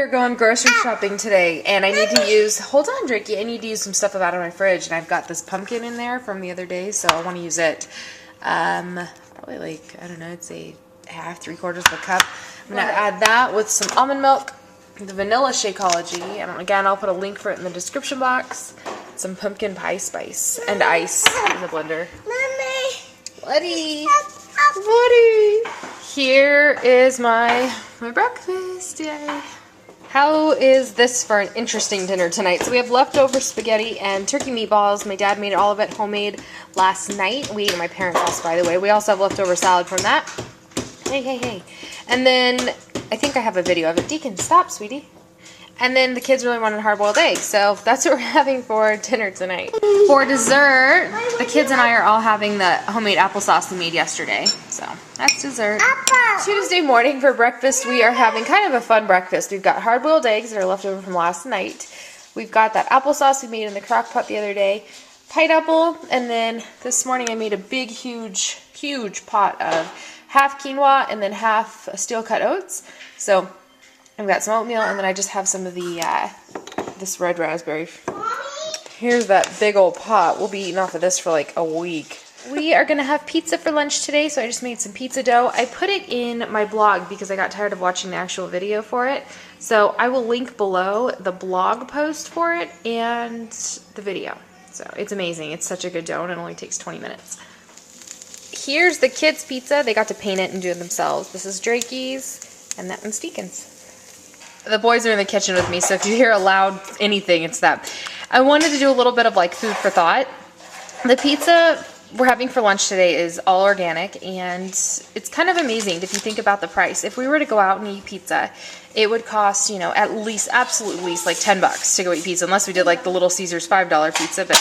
going grocery shopping today, and I need to use, hold on, Drakey, I need to use some stuff out of my fridge, and I've got this pumpkin in there from the other day, so I want to use it. Probably like, I don't know, I'd say half, 3/4 of a cup. I'm going to add that with some almond milk, the vanilla Shakeology, and again, I'll put a link for it in the description box, some pumpkin pie spice, and ice in the blender. Mommy! Buddy! Buddy! Here is my breakfast, yay! How is this for an interesting dinner tonight? So we have leftover spaghetti and turkey meatballs. My dad made all of it homemade last night. We ate at my parents' house, by the way. We also have leftover salad from that. Hey, hey, hey. And then, I think I have a video of it. Deacon, stop, sweetie. And then the kids really wanted hard-boiled eggs, so that's what we're having for dinner tonight. For dessert, the kids and I are all having the homemade applesauce we made yesterday. So that's dessert. Tuesday morning for breakfast, we are having kind of a fun breakfast. We've got hard-boiled eggs that are left over from last night. We've got that applesauce we made in the crock pot the other day, pineapple, and then this morning I made a big, huge pot of half quinoa and then half steel-cut oats. So I've got some oatmeal, and then I just have some of the, this red raspberry. Here's that big old pot. We'll be eating off of this for like a week. We are going to have pizza for lunch today, so I just made some pizza dough. I put it in my blog because I got tired of watching the actual video for it. So I will link below the blog post for it and the video. So it's amazing. It's such a good dough, and it only takes 20 minutes. Here's the kids' pizza. They got to paint it and do it themselves. This is Drakey's, and that one's Deacon's. The boys are in the kitchen with me, so if you hear a loud anything, it's them. I wanted to do a little bit of like food for thought. The pizza we're having for lunch today is all organic, and it's kind of amazing if you think about the price. If we were to go out and eat pizza, it would cost, you know, at least, absolute least, like $10 to go eat pizza, unless we did like the Little Caesars $5 pizza, but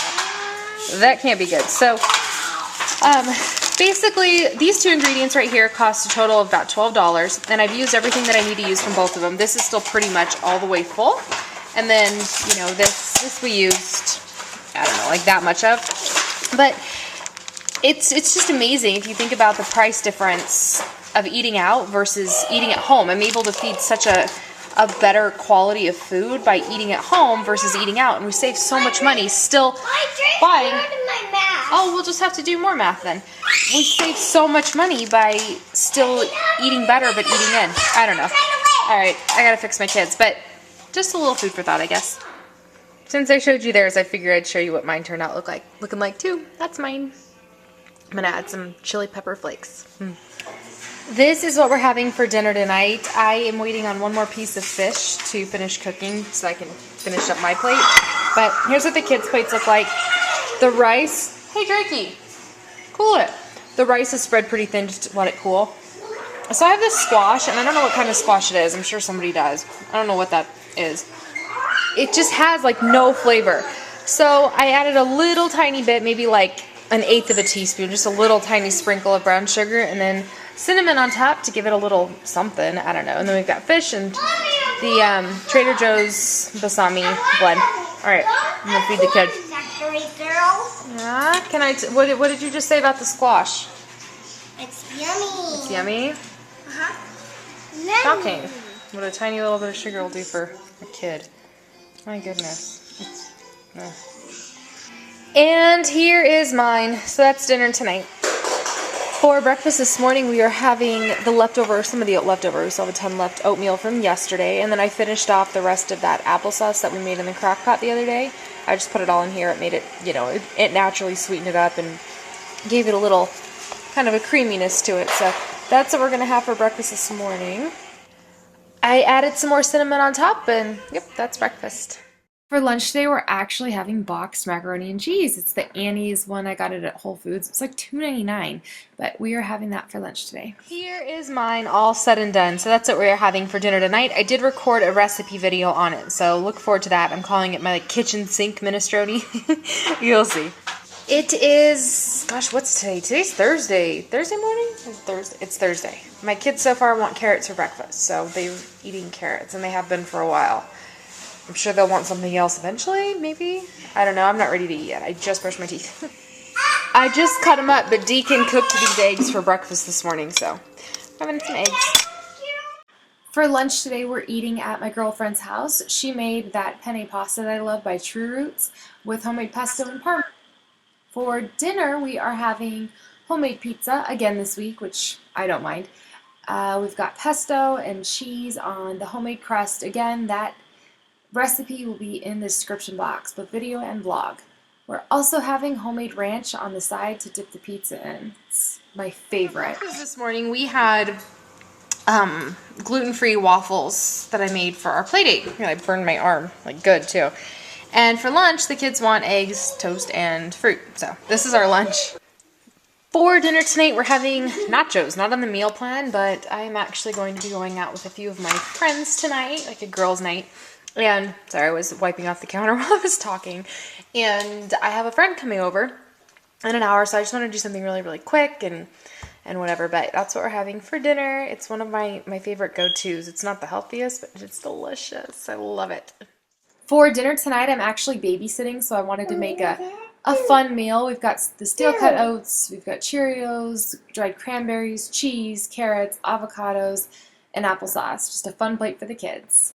that can't be good. So, basically, these two ingredients right here cost a total of about $12, and I've used everything that I need to use from both of them. This is still pretty much all the way full, and then, you know, this we used, I don't know, like that much of, but it's just amazing if you think about the price difference of eating out versus eating at home. I'm able to feed such a better quality of food by eating at home versus eating out, and we save so much money still buying. Oh, we'll just have to do more math then. We save so much money by still eating better but eating in. I don't know. Alright, I gotta fix my kids, but just a little food for thought, I guess. Since I showed you theirs, I figured I'd show you what mine turned out looking like too. That's mine. I'm gonna add some chili pepper flakes. This is what we're having for dinner tonight. I am waiting on one more piece of fish to finish cooking so I can finish up my plate. But here's what the kids' plates look like. The rice, hey Drakey, cool it. The rice is spread pretty thin just to let it cool. So I have this squash, and I don't know what kind of squash it is. I'm sure somebody does. I don't know what that is. It just has like no flavor. So I added a little tiny bit, maybe like 1/8 of a teaspoon, just a little tiny sprinkle of brown sugar, and then cinnamon on top to give it a little something. I don't know. And then we've got fish and the Trader Joe's balsamic blend. All right, I'm gonna feed the kids. Yeah, can I? What did you just say about the squash? It's yummy. It's yummy. Shocking. What a tiny little bit of sugar will do for a kid. My goodness. And here is mine. So that's dinner tonight. For breakfast this morning, we are having the leftovers, some of the leftovers. We still have a ton left oatmeal from yesterday. And then I finished off the rest of that applesauce that we made in the crock pot the other day. I just put it all in here. It made it, you know, it naturally sweetened it up and gave it a little kind of a creaminess to it. So that's what we're going to have for breakfast this morning. I added some more cinnamon on top, and yep, that's breakfast. For lunch today, we're actually having boxed macaroni and cheese. It's the Annie's one. I got it at Whole Foods. It's like $2.99, but we are having that for lunch today. Here is mine all said and done. So that's what we're having for dinner tonight. I did record a recipe video on it, so look forward to that. I'm calling it my kitchen sink minestrone. You'll see. It is, gosh, what's today? Today's Thursday. Thursday morning? It's Thursday. My kids so far want carrots for breakfast, so they're eating carrots, and they have been for a while. I'm sure they'll want something else eventually, maybe? I don't know. I'm not ready to eat yet. I just brushed my teeth. I just cut them up, but Deacon cooked these eggs for breakfast this morning, so I'm having some eggs. For lunch today, we're eating at my girlfriend's house. She made that penne pasta that I love by True Roots with homemade pesto and parmesan. For dinner, we are having homemade pizza again this week, which I don't mind. We've got pesto and cheese on the homemade crust. Again, that recipe will be in the description box, both video and vlog. We're also having homemade ranch on the side to dip the pizza in. It's my favorite. This morning we had gluten-free waffles that I made for our play date. I burned my arm, like good too. And for lunch, the kids want eggs, toast, and fruit. So this is our lunch. For dinner tonight, we're having nachos. Not on the meal plan, but I'm actually going to be going out with a few of my friends tonight, like a girls' night. And, sorry, I was wiping off the counter while I was talking. And I have a friend coming over in an hour, so I just want to do something really, really quick and whatever. But that's what we're having for dinner. It's one of my favorite go-tos. It's not the healthiest, but it's delicious. I love it. For dinner tonight, I'm actually babysitting, so I wanted to make a fun meal. We've got the steel-cut oats, we've got Cheerios, dried cranberries, cheese, carrots, avocados, and applesauce. Just a fun plate for the kids.